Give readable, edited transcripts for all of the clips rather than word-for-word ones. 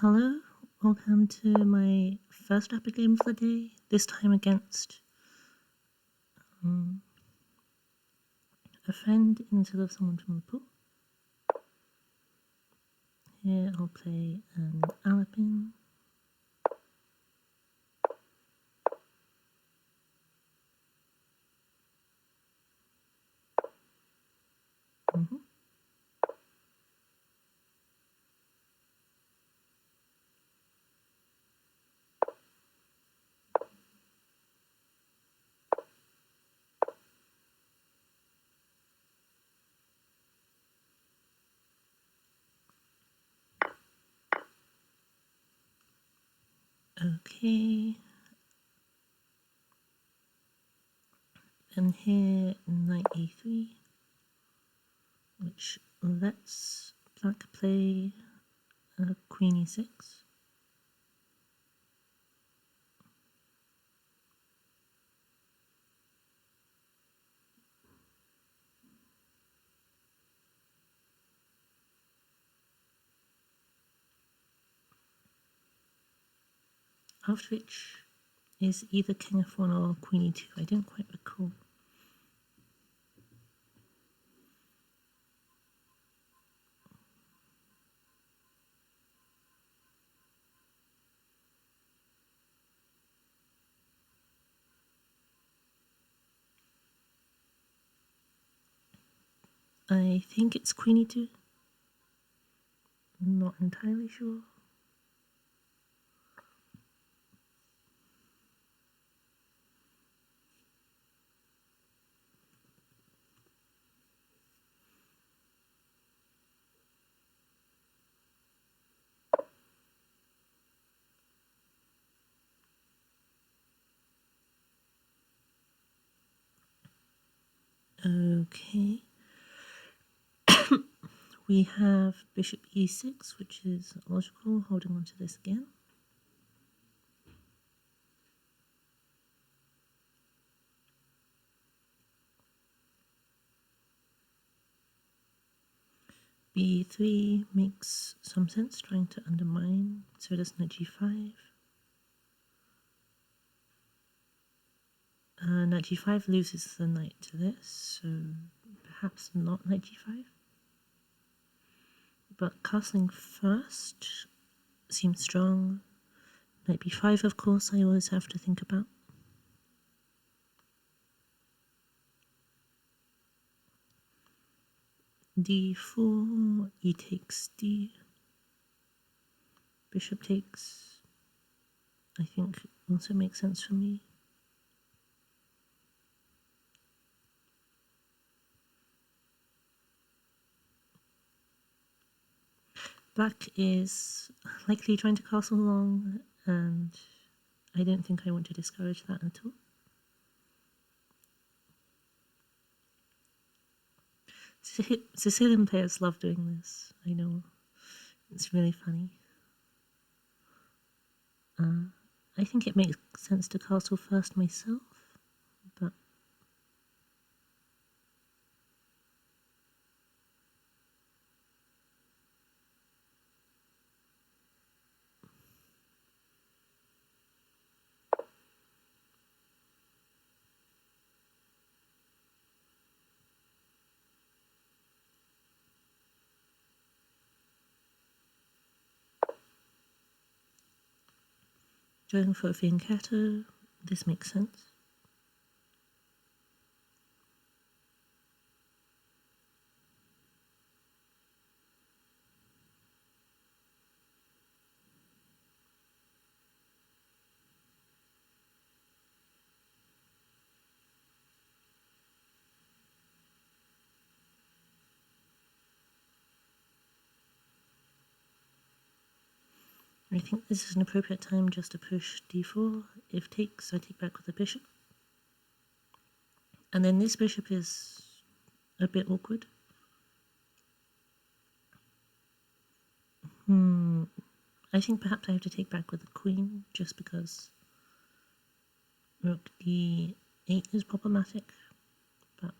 Hello, welcome to my first rapid game of the day, this time against a friend instead of someone from the pool. Here I'll play an Alapin. Okay, and here knight e3, which lets black play queen e6. After which is either king f1 or queen e2, I don't quite recall. I think it's queen e2. I'm not entirely sure. Okay. We have bishop e6, which is logical, holding on to this again. b3 makes some sense, trying to undermine, so does knight g5. Knight g5 loses the knight to this, so perhaps not knight g5. But castling first seems strong. Knight b5, of course, I always have to think about. d4, e takes d. Bishop takes, I think, also makes sense for me. Black is likely trying to castle long, and I don't think I want to discourage that at all. Sicilian players love doing this, I know. It's really funny. I think it makes sense to castle first myself, but going for a fianchetto, this makes sense. I think this is an appropriate time just to push d4. If takes, I take back with the bishop. And then this bishop is a bit awkward. I think perhaps I have to take back with the queen, just because rook d8 is problematic. But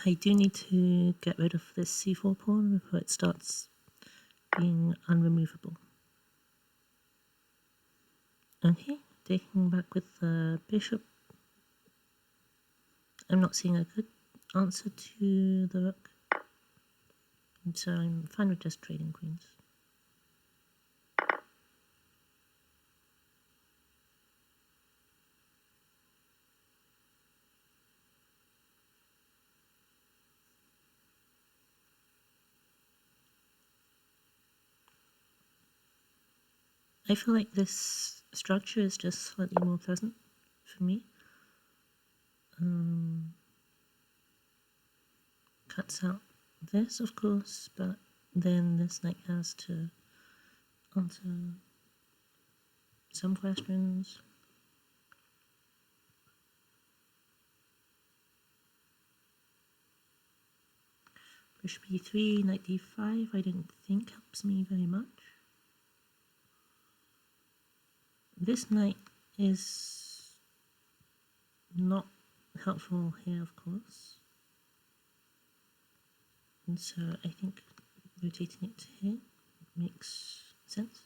I do need to get rid of this c4 pawn before it starts being unremovable. Okay, taking back with the bishop. I'm not seeing a good answer to the rook, so I'm fine with just trading queens. I feel like this structure is just slightly more pleasant for me. Cuts out this, of course, but then this knight has to answer some questions. Bishop e3, knight d5, I don't think helps me very much. This knight is not helpful here, of course. And so I think rotating it to here makes sense.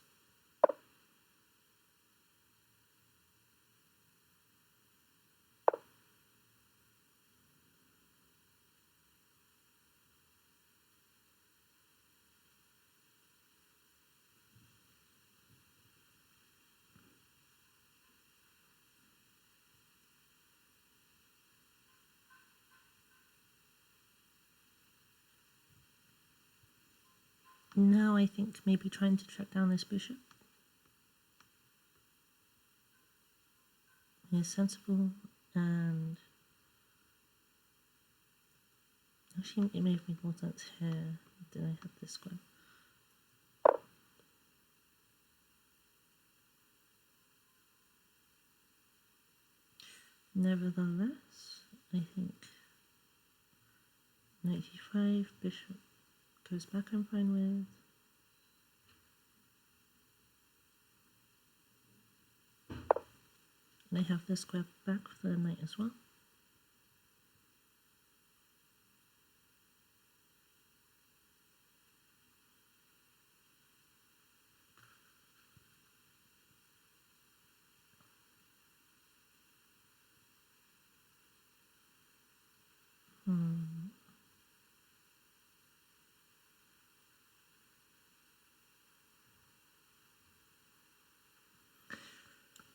Now I think maybe trying to track down this bishop is sensible, and actually it may have made more sense here. Did I have this square? Nevertheless, I think knight e5, bishop goes back I'm fine with. And I have this square back for the knight as well.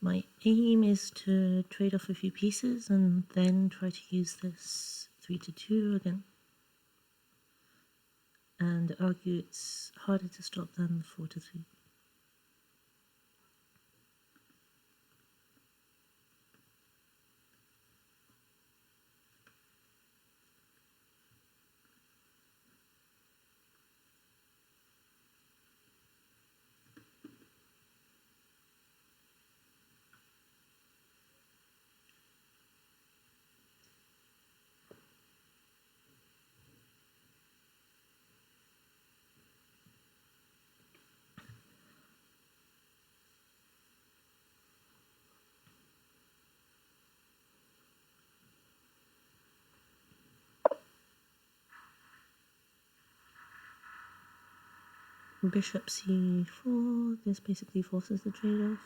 My aim is to trade off a few pieces and then try to use this 3-2 again, and argue it's harder to stop than 4-3. Bishop c4, this basically forces the trade-off.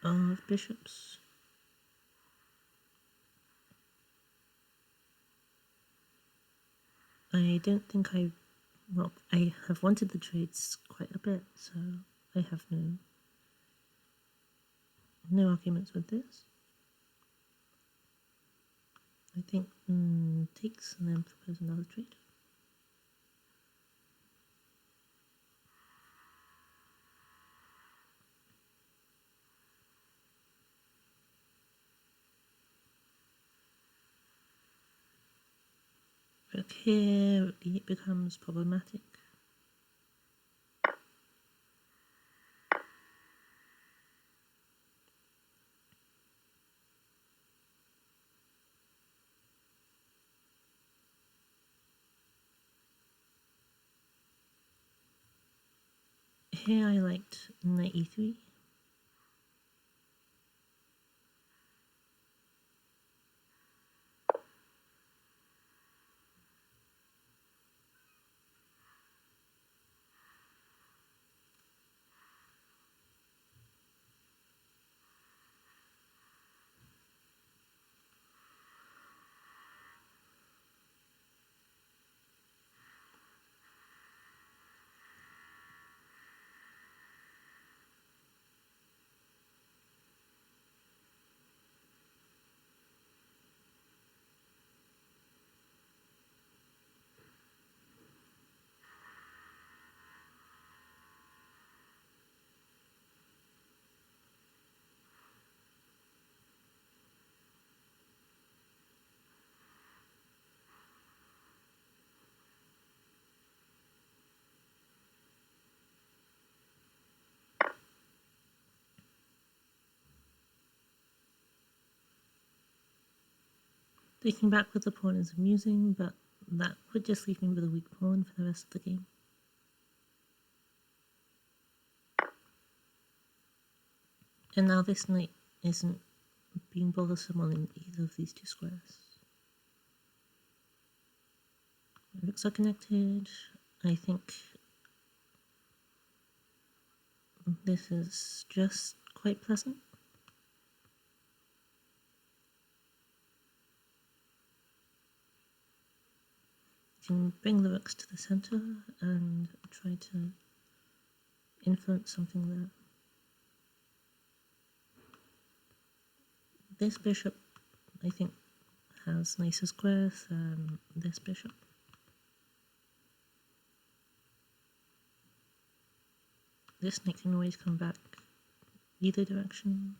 Of bishops. I don't think well, I have wanted the trades quite a bit, so I have no arguments with this. I think takes and then propose another trade. Rook here, rook d8 becomes problematic. Here I liked knight e3. Taking back with the pawn is amusing, but that would just leave me with a weak pawn for the rest of the game. And now this knight isn't being bothersome on either of these two squares. Rooks are connected. I think this is just quite pleasant. You can bring the rooks to the center and try to influence something there. This bishop, I think, has nicer squares than this bishop. This knight can always come back either direction.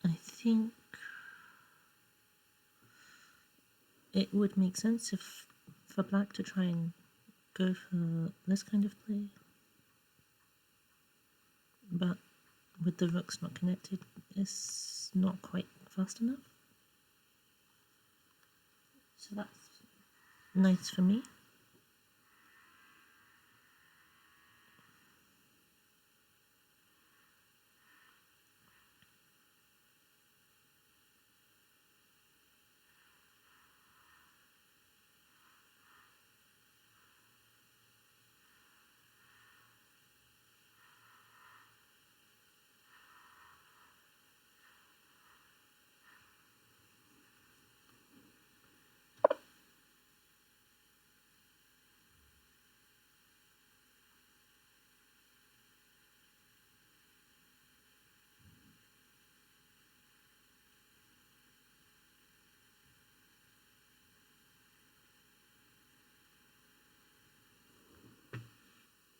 I think it would make sense if for black to try and go for this kind of play, but with the rooks not connected, it's not quite fast enough. So that's nice for me.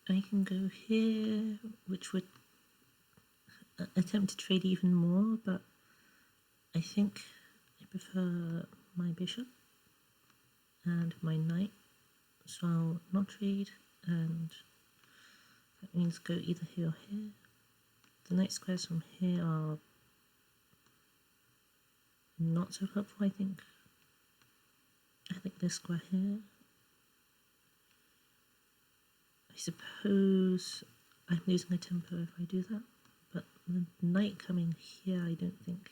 I can go here, which would attempt to trade even more, but I think I prefer my bishop and my knight, so I'll not trade, and that means go either here or here. The knight squares from here are not so helpful, I think. I think this square here. I suppose I'm losing a tempo if I do that, but the knight coming here, I don't think.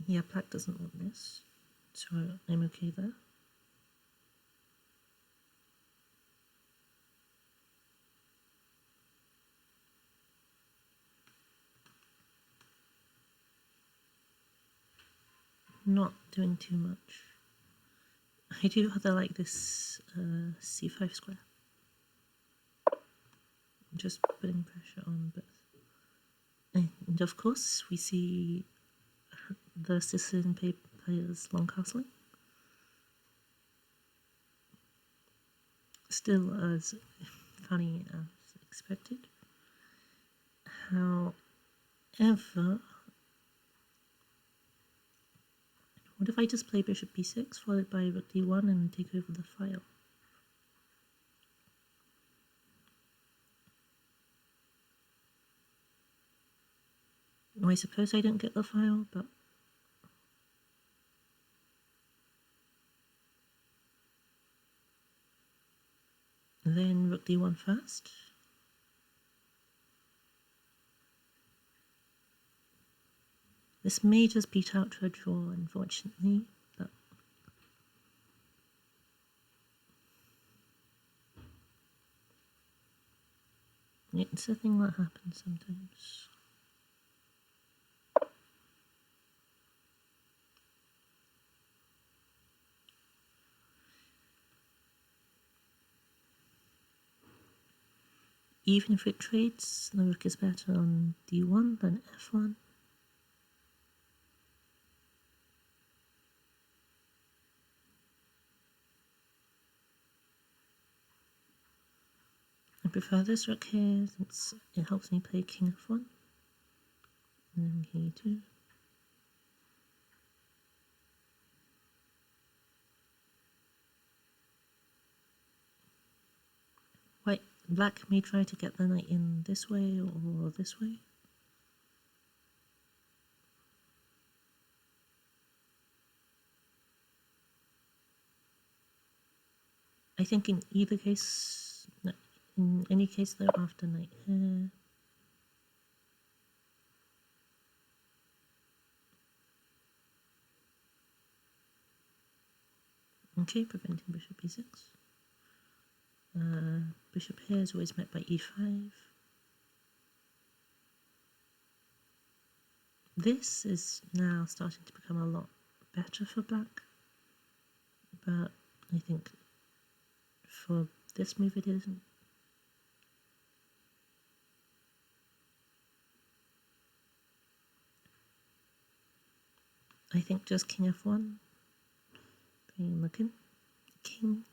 Yeah, black doesn't want this, so I'm okay there. Not doing too much. I do rather like this c5 square. Just putting pressure on both. And of course, we see the Sicilian players long castling. Still as funny as expected. However, what if I just play bishop b6 followed by rook d1 and take over the file? I suppose I don't get the file, but then rook d1 first. This may just beat out to a draw, unfortunately, but it's a thing that happens sometimes. Even if it trades, the rook is better on d1 than f1. prefer this rook here since it helps me play king f1. And then king e2. Black may try to get the knight in this way or this way. I think in either case, in any case though, after knight here. Okay, preventing bishop e6. Bishop here is always met by e5. This is now starting to become a lot better for black, but I think for this move it isn't. I think just king f1, bringing the king.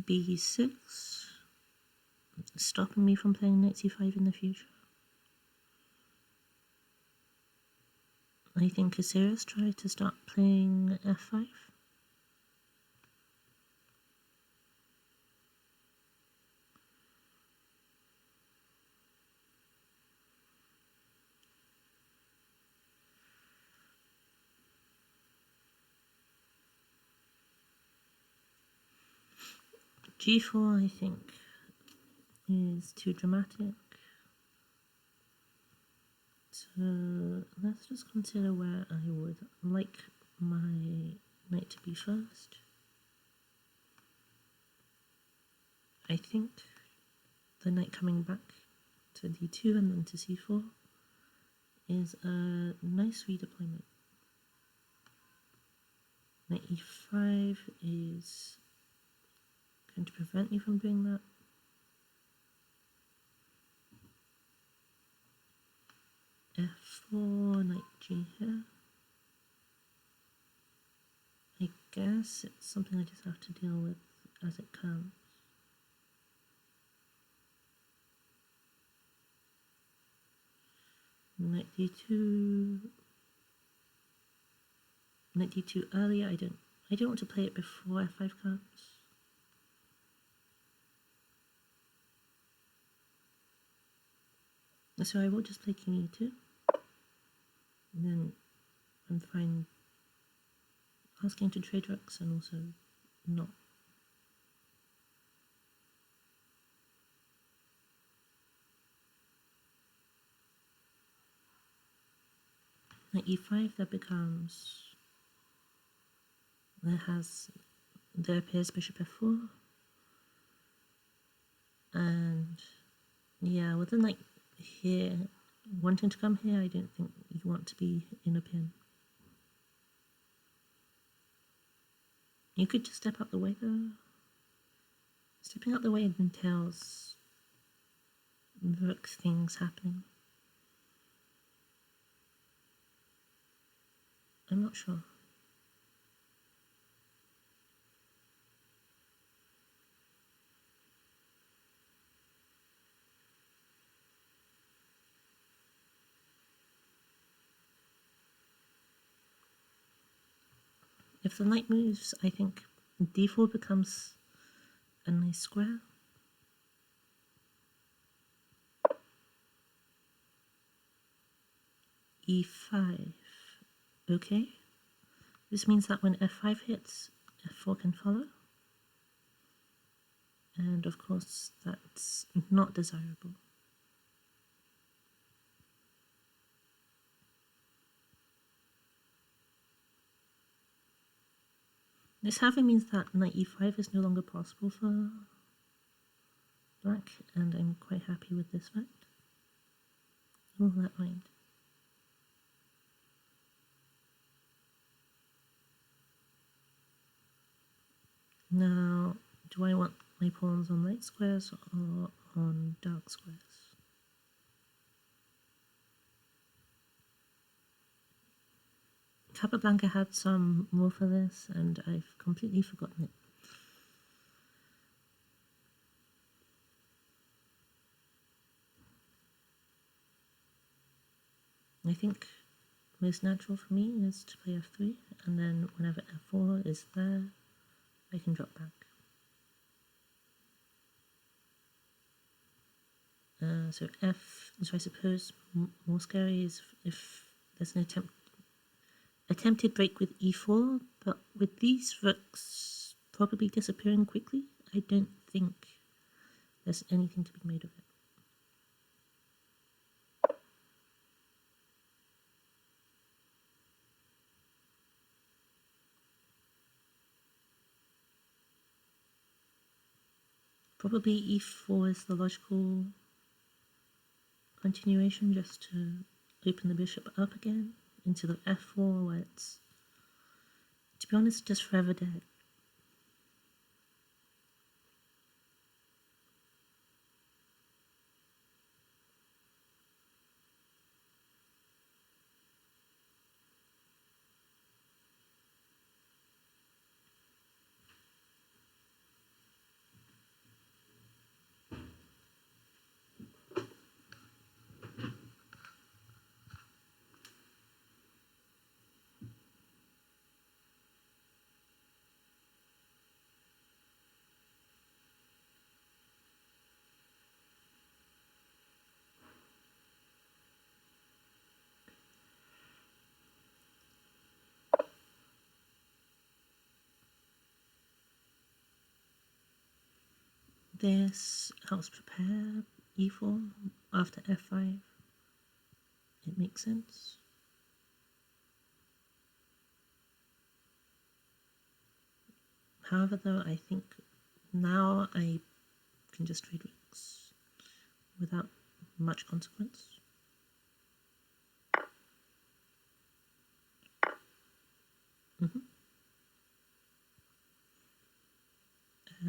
b6, stopping me from playing knight c5 in the future. I think Caceres tried to start playing f5. g4, I think, is too dramatic. So let's just consider where I would like my knight to be first. I think the knight coming back to d2 and then to c4 is a nice redeployment. Knight e5 is going to prevent you from doing that. f4, knight g here. I guess it's something I just have to deal with as it comes. Knight d2. Knight d2 earlier. I don't want to play it before f5 comes. So I will just play king e2. And then I'm fine asking to trade rooks and also not. Knight e5, there appears bishop f4. And yeah, with the knight here wanting to come here, I don't think you want to be in a pin. You could just step out the way though. Stepping out the way entails rook things happening. I'm not sure. If the knight moves, I think d4 becomes a nice square. e5. Okay. This means that when f5 hits, f4 can follow. And of course, that's not desirable. This however means that knight e5 is no longer possible for black, and I'm quite happy with this fact. All that mind. Now, do I want my pawns on light squares or on dark squares? Capablanca had some rule for this, and I've completely forgotten it. I think most natural for me is to play f3, and then whenever f4 is there, I can drop back. So I suppose more scary is if there's an attempted break with e4, but with these rooks probably disappearing quickly, I don't think there's anything to be made of it. Probably e4 is the logical continuation, just to open the bishop up again into the f4 where it's, to be honest, just forever dead. This helps prepare e4 after f5. It makes sense. However, though, I think now I can just trade rooks without much consequence.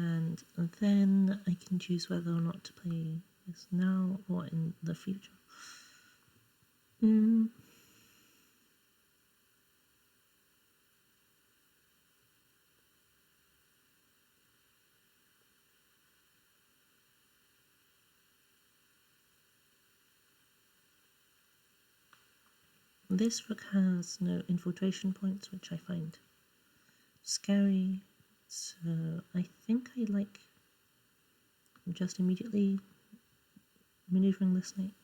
And then I can choose whether or not to play this now or in the future. This rook has no infiltration points, which I find scary, so I think I like just immediately maneuvering this knight.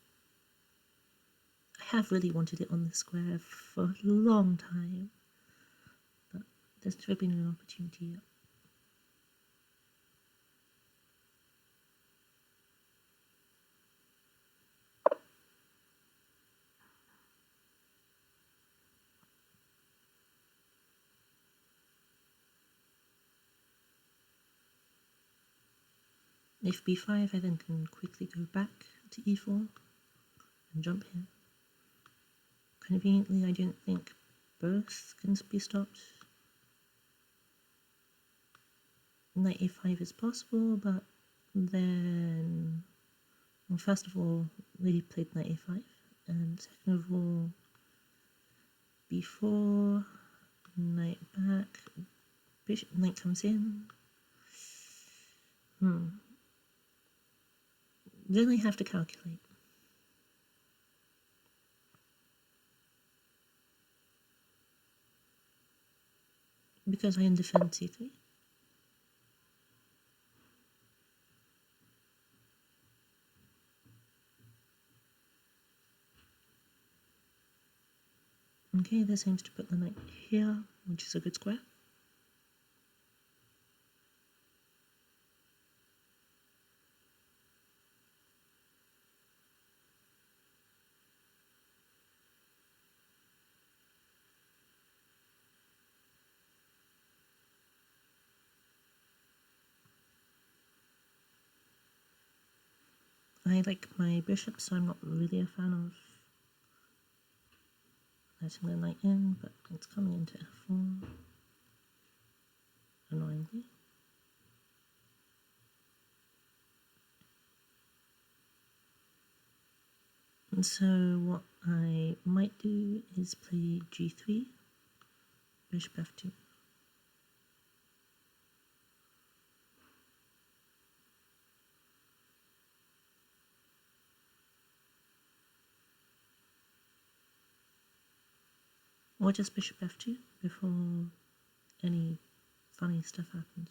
I have really wanted it on the square for a long time, but there's never been an opportunity yet. If b5, I then can quickly go back to e4 and jump here. Conveniently, I don't think both can be stopped. Knight a5 is possible, but then, well, first of all, they played knight a5, and second of all, b4, knight back, bishop, knight comes in. Then I have to calculate. Because I am defend c3. Okay, this aims to put the knight here, which is a good square. I like my bishop, so I'm not really a fan of letting the knight in, but it's coming into f4, annoyingly. And so what I might do is play g3, bishop f2. Or just bishop f2 before any funny stuff happens.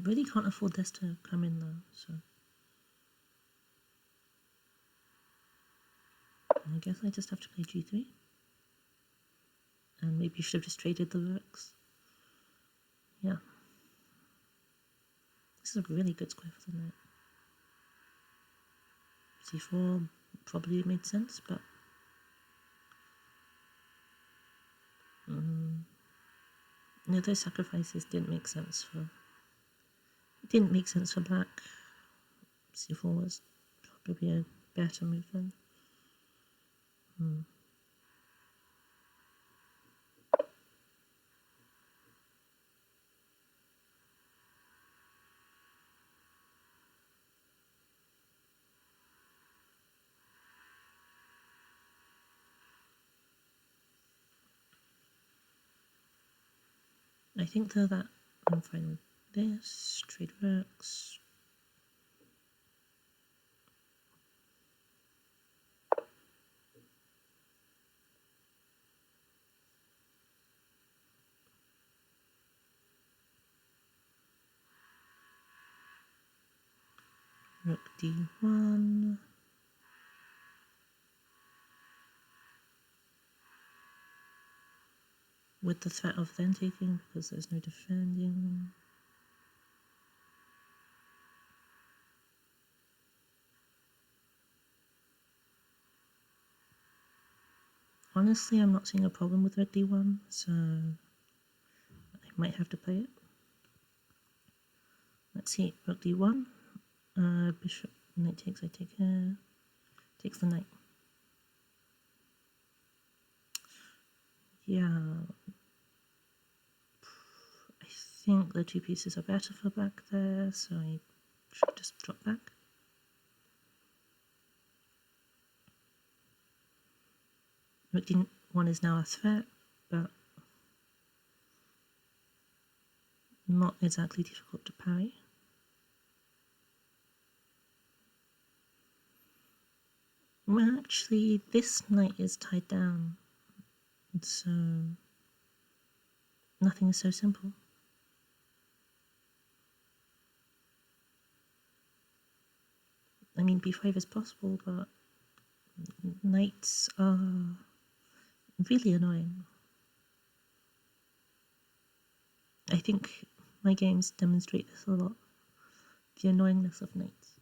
Really can't afford this to come in though, so I guess I just have to play g3. And maybe you should have just traded the rooks. Yeah. This is a really good square for the knight. c4 probably made sense, but no, those sacrifices didn't make sense for black. c4 was probably a better move then. I think though that I'm fine with this. Trade rooks. Rook d1. With the threat of then taking because there's no defending. Honestly, I'm not seeing a problem with rook d1, so I might have to play it. Let's see, rook d1, bishop, knight takes, I take care, takes the knight. Yeah, I think the two pieces are better for black there, so I should just drop back. Rook d1 is now a threat, but not exactly difficult to parry. Well, actually, this knight is tied down, so nothing is so simple. I mean, b5 is possible, but knights are really annoying. I think my games demonstrate this a lot, the annoyingness of knights.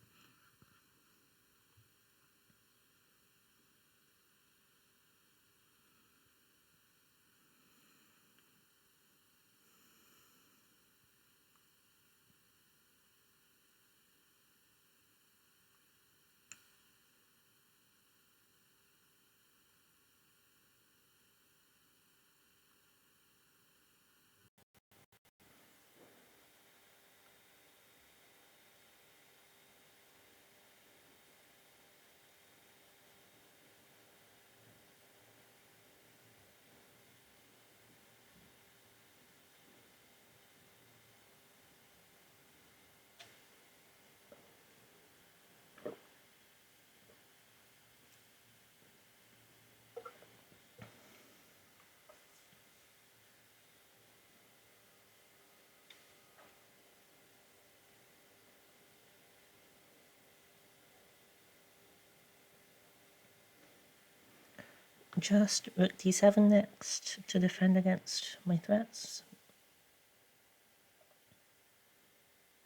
Just rook d7 next to defend against my threats.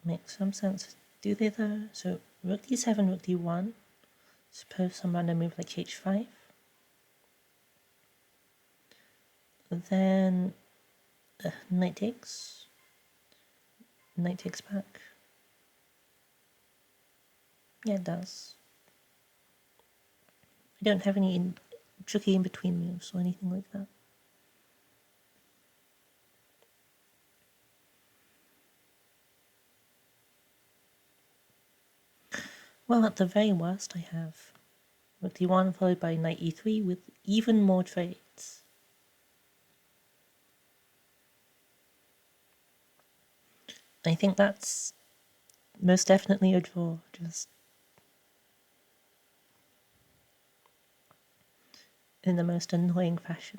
Makes some sense. Do they though? So rook d7, rook d1. Suppose some random move like h5. Then knight takes. Knight takes back. Yeah, it does. I don't have any tricky in-between moves or anything like that. Well, at the very worst, I have rook d1 followed by knight e3 with even more trades. I think that's most definitely a draw, just in the most annoying fashion.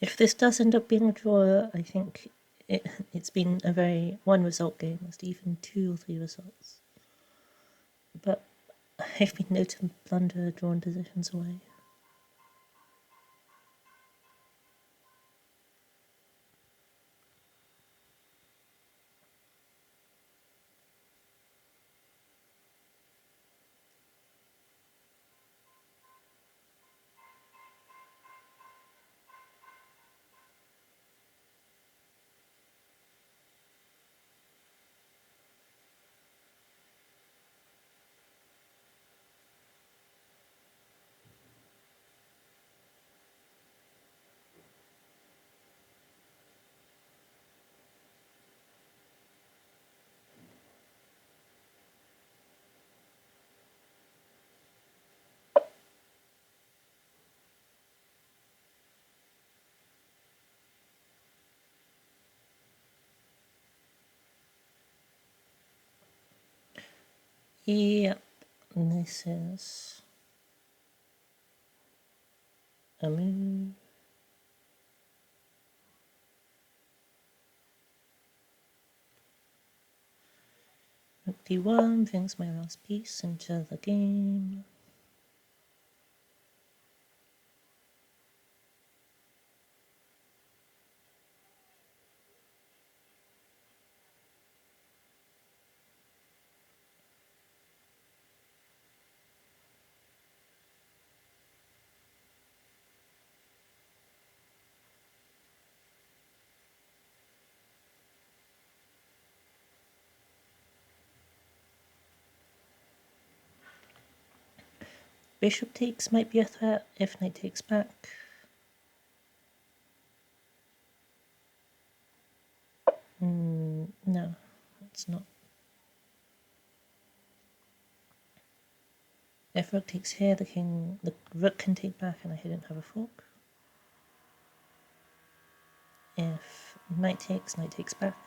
If this does end up being a draw, I think it's been a very one-result game, most even 2 or 3 results. But I've been known to blunder drawn positions away. Yep, this is a move. Rook d1 brings my last piece into the game. Bishop takes might be a threat if knight takes back. No, it's not. If rook takes here, the rook can take back and I didn't have a fork. If knight takes back.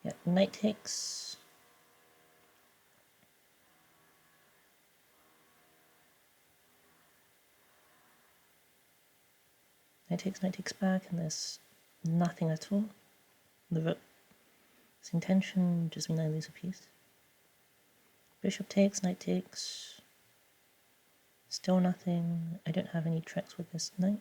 Yeah, knight takes. Knight takes back, and there's nothing at all. The rook's intention just means I lose a piece. Bishop takes, knight takes. Still nothing. I don't have any tricks with this knight.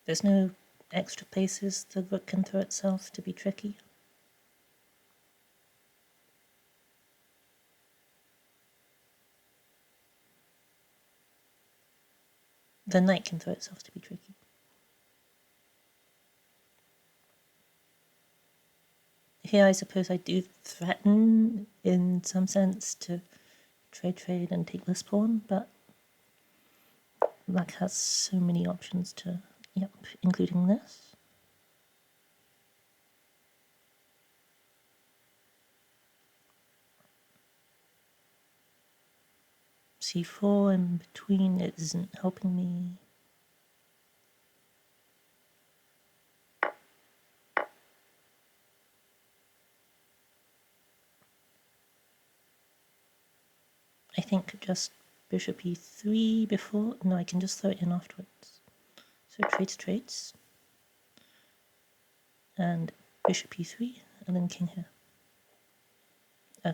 There's no extra places the rook can throw itself to be tricky. The knight can throw itself to be tricky. Here I suppose I do threaten, in some sense, to trade and take this pawn, but black has so many options to, yep, including this. C4 in between, it isn't helping me. I think just bishop e3 before, no, I can just throw it in afterwards. So trades, and bishop e3, and then king here.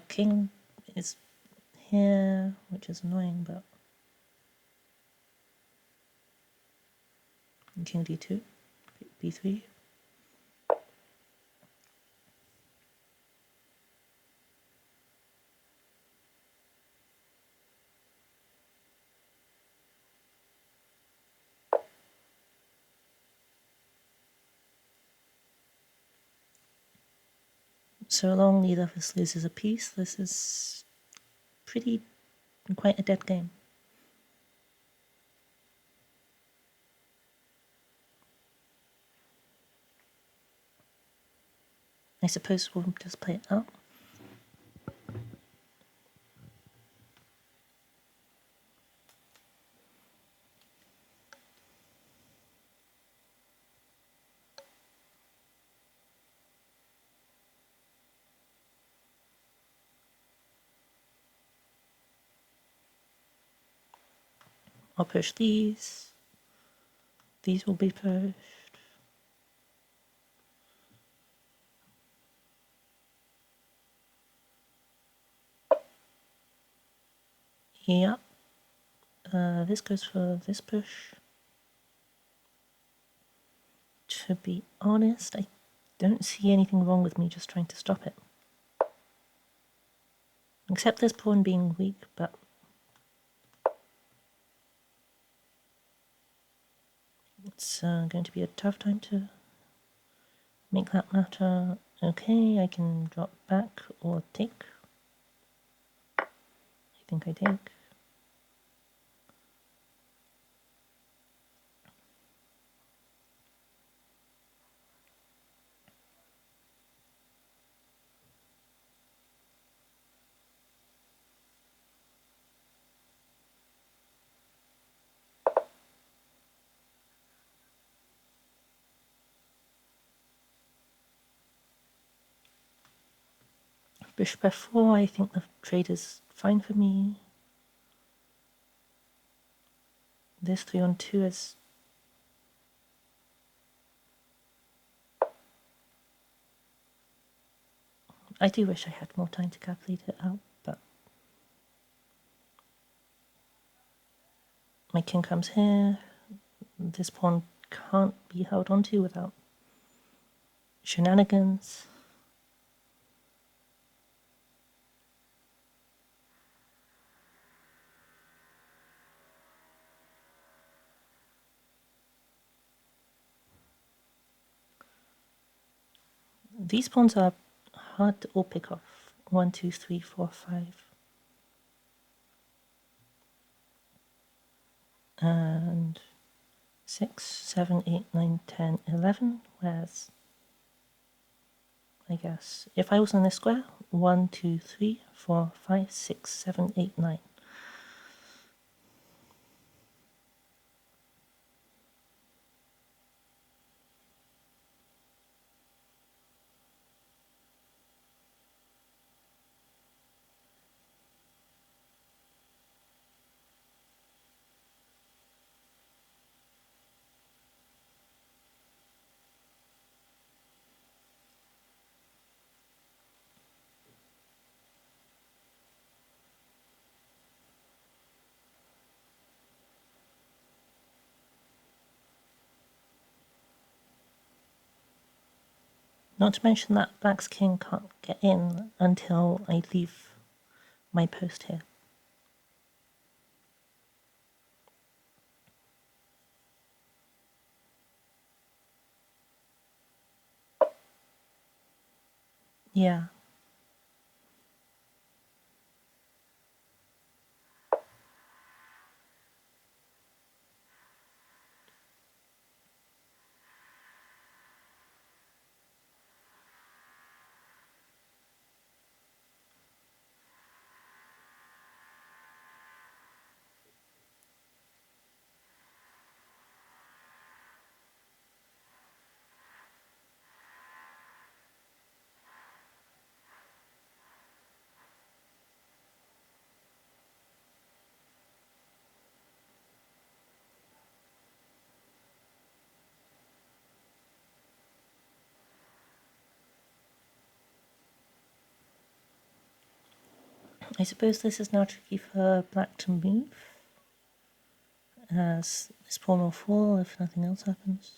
King is here, which is annoying, but king d2, b3. So long neither of us loses a piece. This is quite a dead game. I suppose we'll just play it out. I'll push these. These will be pushed. Yep. This goes for this push. To be honest, I don't see anything wrong with me just trying to stop it. Except this pawn being weak, but it's going to be a tough time to make that matter. Okay, I can drop back or take. I think I take. Bishop f4, I think the trade is fine for me. This 3 on 2 is... I do wish I had more time to calculate it out, but... My king comes here. This pawn can't be held onto without shenanigans. These pawns are hard to all pick off. 1, 2, 3, 4, 5. And 6, 7, 8, 9, 10, 11. Whereas, I guess, if I was in this square, 1, 2, 3, 4, 5, 6, 7, 8, 9. Not to mention that black's king can't get in until I leave my post here. Yeah. I suppose this is now tricky for black to move. as this pawn will fall if nothing else happens.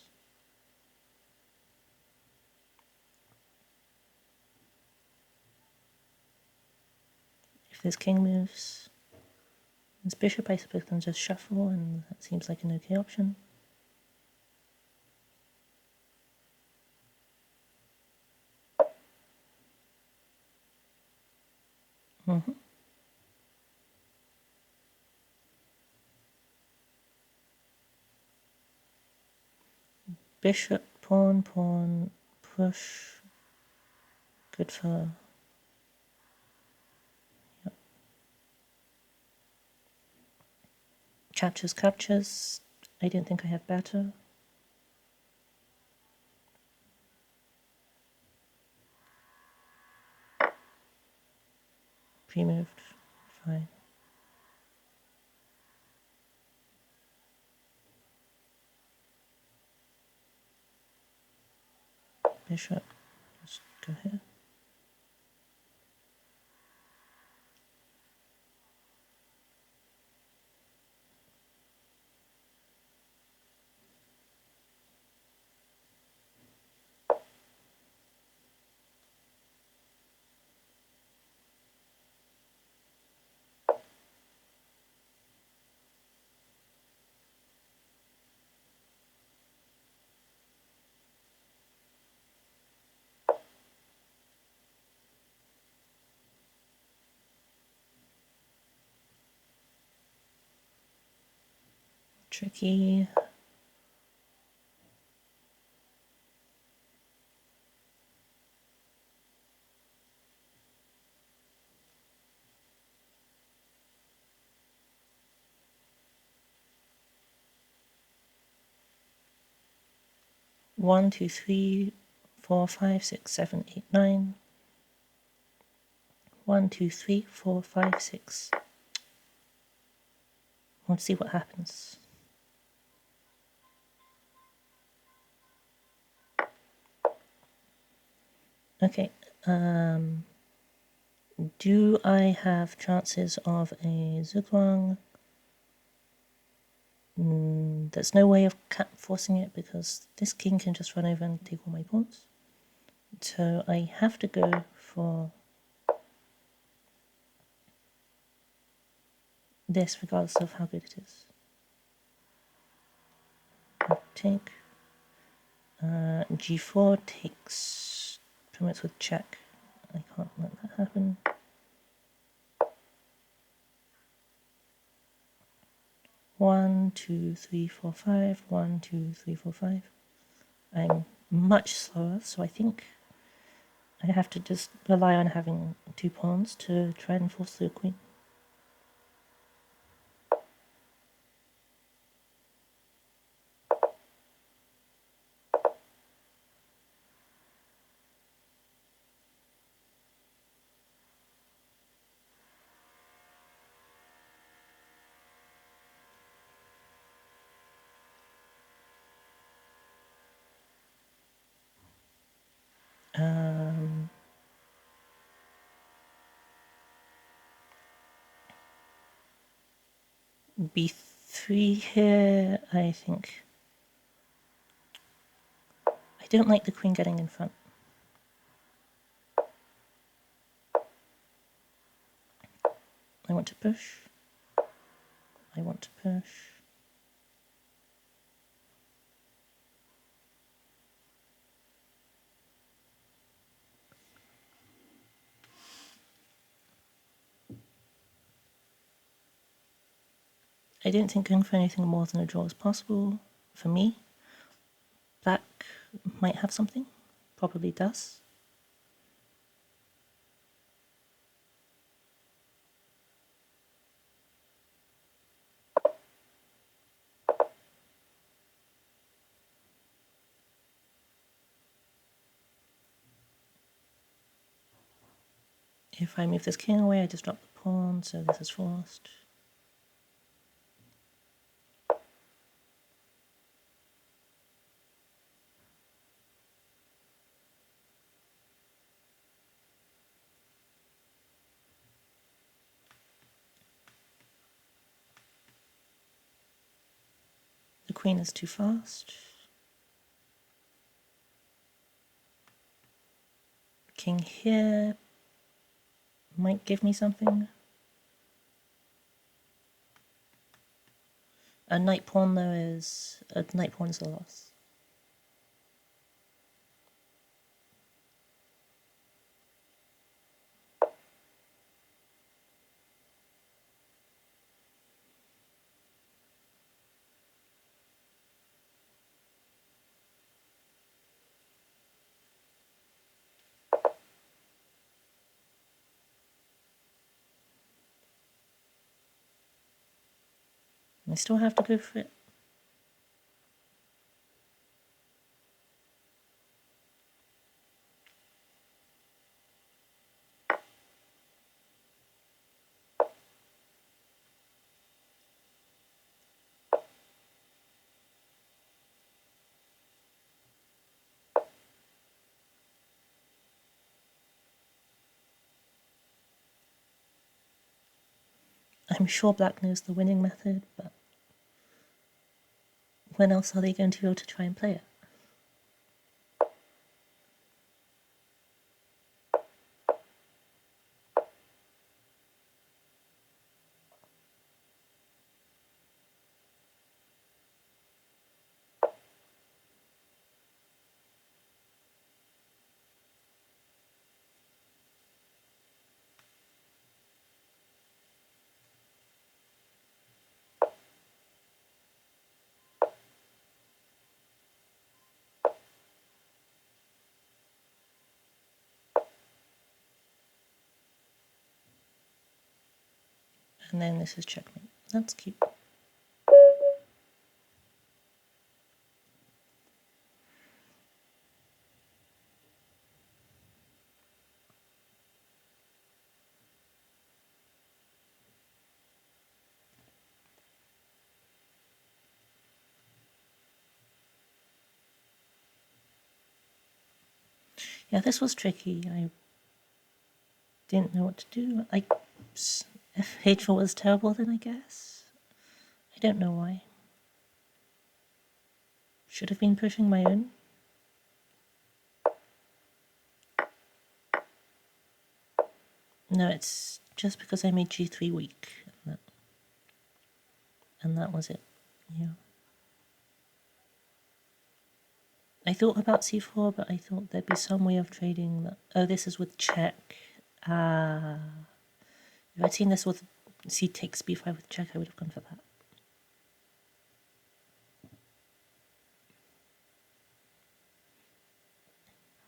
If this king moves, this bishop I suppose can just shuffle, and that seems like an okay option. Bishop, pawn, pawn, push. Good for... Yep. Captures, captures. I don't think I have better. Pre-moved. Fine. Bishop. Just go here. Tricky. One, two, three, 4, 5, 6, 7, 8, 9. 1, 2, 3, 4, 5, 6. Want to see what happens. Okay. Do I have chances of a zugzwang? There's no way of forcing it because this king can just run over and take all my pawns. So I have to go for this regardless of how good it is. Take. G4 takes, promotes with check. I can't let that happen. One, two, three, four, five. 1, 2, 3, 4, 5. I'm much slower, so I think I have to just rely on having 2 pawns to try and force through a queen. B3 here, I think. I don't like the queen getting in front. I want to push. I want to push. I don't think going for anything more than a draw is possible for me. Black might have something, probably does. If I move this king away, I just drop the pawn, so this is forced. queen is too fast. King here might give me something. A knight pawn though is a loss. I still have to go for it. I'm sure black knows the winning method, but when else are they going to be able to try and play it? And then this is checkmate. That's cute. Yeah, this was tricky. I didn't know what to do. If H4 was terrible, then I guess. I don't know why. Should have been pushing my own. No, it's just because I made G3 weak. And that was it. Yeah. I thought about C4, but I thought there'd be some way of trading that. Oh, this is with check. If I'd seen this with C takes B5 with check, I would have gone for that.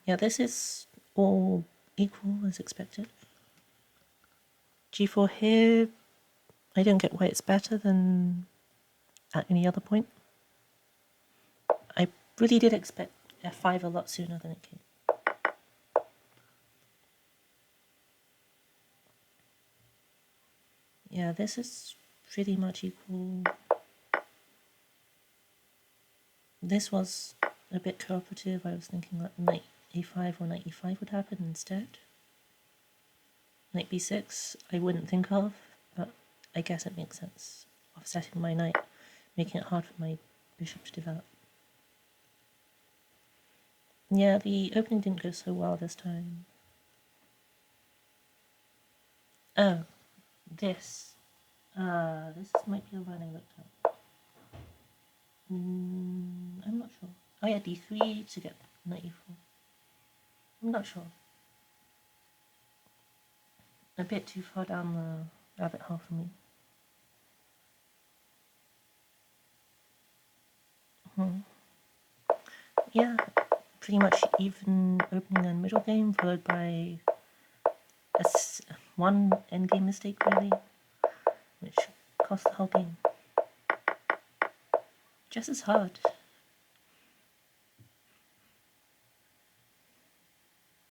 Yeah, this is all equal as expected. G4 here, I don't get why it's better than at any other point. I really did expect F5 a lot sooner than it came. Yeah, this is pretty much equal. This was a bit cooperative. I was thinking that knight A5 or knight E5 would happen instead. Knight B6 I wouldn't think of, but I guess it makes sense. Offsetting my knight, making it hard for my bishop to develop. Yeah, the opening didn't go so well this time. Oh, this. This might be a line I looked at. I'm not sure. Oh yeah, D3 to get knight E4. I'm not sure. A bit too far down the rabbit hole for me. Yeah, pretty much even opening and middle game, followed by one endgame mistake really, which cost the whole game. Just as hard.